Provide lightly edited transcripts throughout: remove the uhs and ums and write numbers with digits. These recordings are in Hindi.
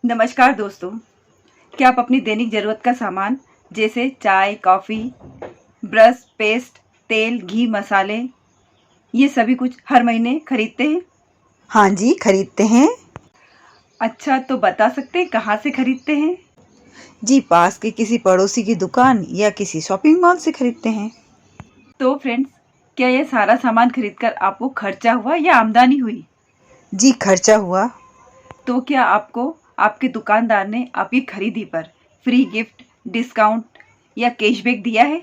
नमस्कार दोस्तों, क्या आप अपनी दैनिक ज़रूरत का सामान जैसे चाय, कॉफ़ी, ब्रश, पेस्ट, तेल, घी, मसाले ये सभी कुछ हर महीने खरीदते हैं? हाँ जी, खरीदते हैं। अच्छा, तो बता सकते हैं कहाँ से खरीदते हैं? जी, पास के किसी पड़ोसी की दुकान या किसी शॉपिंग मॉल से खरीदते हैं। तो फ्रेंड्स, क्या ये सारा सामान खरीदकर आपको खर्चा हुआ या आमदनी हुई? जी, खर्चा हुआ। तो क्या आपको आपके दुकानदार ने आपकी खरीदी पर फ्री गिफ्ट, डिस्काउंट या कैशबैक दिया है?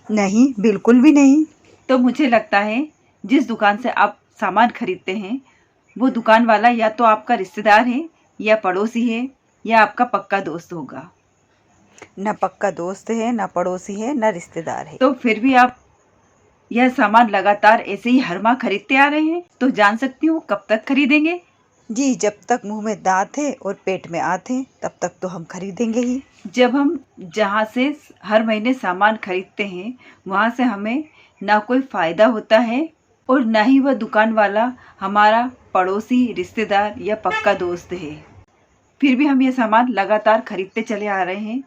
नहीं, बिल्कुल भी नहीं। तो मुझे लगता है जिस दुकान से आप सामान खरीदते हैं वो दुकान वाला या तो आपका रिश्तेदार है या पड़ोसी है या आपका पक्का दोस्त होगा। न पक्का दोस्त है, न पड़ोसी है, न रिश्तेदार है। तो फिर भी आप यह सामान लगातार ऐसे ही हर माह खरीदते आ रहे हैं, तो जान सकती हूँ कब तक खरीदेंगे? जी, जब तक मुंह में दांत है और पेट में आते हैं तब तक तो हम खरीदेंगे ही। जब हम जहाँ से हर महीने सामान खरीदते हैं वहाँ से हमें ना कोई फ़ायदा होता है और ना ही वह दुकान वाला हमारा पड़ोसी, रिश्तेदार या पक्का दोस्त है। फिर भी हम ये सामान लगातार खरीदते चले आ रहे हैं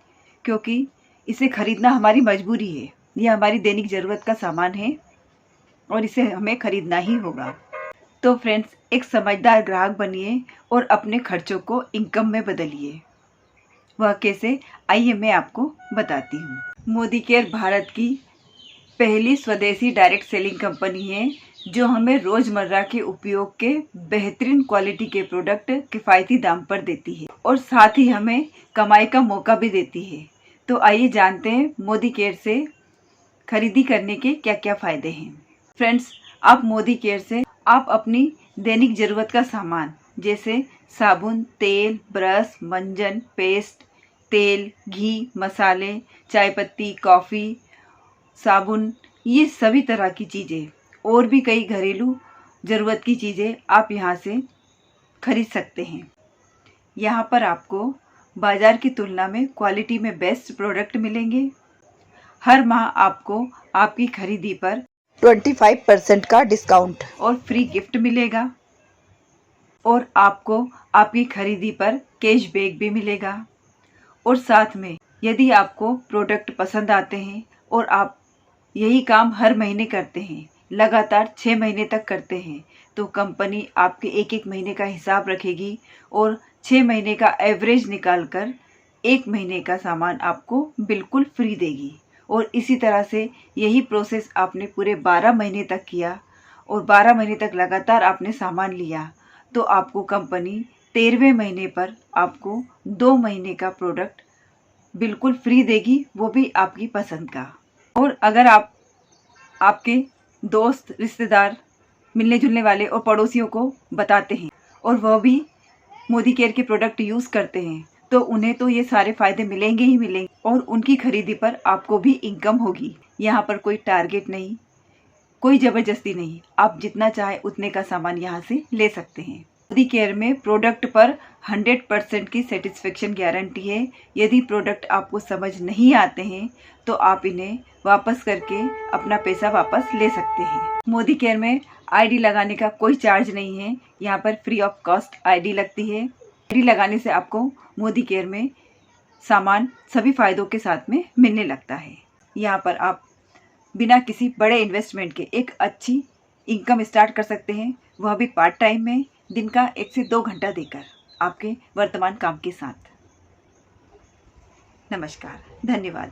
क्योंकि इसे खरीदना हमारी मजबूरी है। यह हमारी दैनिक ज़रूरत का सामान है और इसे हमें खरीदना ही होगा। तो फ्रेंड्स, एक समझदार ग्राहक बनिए और अपने खर्चों को इनकम में बदलिए। वह कैसे, आइए मैं आपको बताती हूँ। मोदी केयर भारत की पहली स्वदेशी डायरेक्ट सेलिंग कंपनी है जो हमें रोज़मर्रा के उपयोग के बेहतरीन क्वालिटी के प्रोडक्ट किफ़ायती दाम पर देती है और साथ ही हमें कमाई का मौका भी देती है। तो आइए जानते हैं मोदी केयर से खरीदी करने के क्या क्या फ़ायदे हैं। फ्रेंड्स, आप मोदी केयर से आप अपनी दैनिक ज़रूरत का सामान जैसे साबुन, तेल, ब्रश, मंजन, पेस्ट, तेल, घी, मसाले, चाय पत्ती, कॉफ़ी, साबुन, ये सभी तरह की चीज़ें और भी कई घरेलू ज़रूरत की चीज़ें आप यहाँ से खरीद सकते हैं। यहाँ पर आपको बाज़ार की तुलना में क्वालिटी में बेस्ट प्रोडक्ट मिलेंगे। हर माह आपको आपकी खरीदी पर 25% का डिस्काउंट और फ्री गिफ्ट मिलेगा और आपको आपकी खरीदी पर कैशबैक भी मिलेगा। और साथ में यदि आपको प्रोडक्ट पसंद आते हैं और आप यही काम हर महीने करते हैं, लगातार 6 महीने तक करते हैं, तो कंपनी आपके एक एक महीने का हिसाब रखेगी और 6 महीने का एवरेज निकाल कर 1 महीने का सामान आपको बिल्कुल फ्री देगी। और इसी तरह से यही प्रोसेस आपने पूरे 12 महीने तक किया और 12 महीने तक लगातार आपने सामान लिया, तो आपको कंपनी 13वें महीने पर आपको 2 महीने का प्रोडक्ट बिल्कुल फ्री देगी, वो भी आपकी पसंद का। और अगर आप आपके दोस्त, रिश्तेदार, मिलने जुलने वाले और पड़ोसियों को बताते हैं और वह भी मोदी केयर के प्रोडक्ट यूज़ करते हैं, तो उन्हें तो ये सारे फ़ायदे मिलेंगे ही मिलेंगे और उनकी खरीदी पर आपको भी इनकम होगी। यहाँ पर कोई टारगेट नहीं, कोई ज़बरदस्ती नहीं, आप जितना चाहे उतने का सामान यहाँ से ले सकते हैं। मोदी केयर में प्रोडक्ट पर 100% की सेटिस्फेक्शन गारंटी है। यदि प्रोडक्ट आपको समझ नहीं आते हैं तो आप इन्हें वापस करके अपना पैसा वापस ले सकते हैं। मोदी केयर में आईडी लगाने का कोई चार्ज नहीं है, यहाँ पर फ्री ऑफ कॉस्ट आईडी लगती है। आईडी लगाने से आपको मोदी केयर में सामान सभी फ़ायदों के साथ में मिलने लगता है। यहाँ पर आप बिना किसी बड़े इन्वेस्टमेंट के एक अच्छी इनकम स्टार्ट कर सकते हैं, वह भी पार्ट टाइम में, दिन का 1 से 2 घंटा देकर आपके वर्तमान काम के साथ। नमस्कार, धन्यवाद।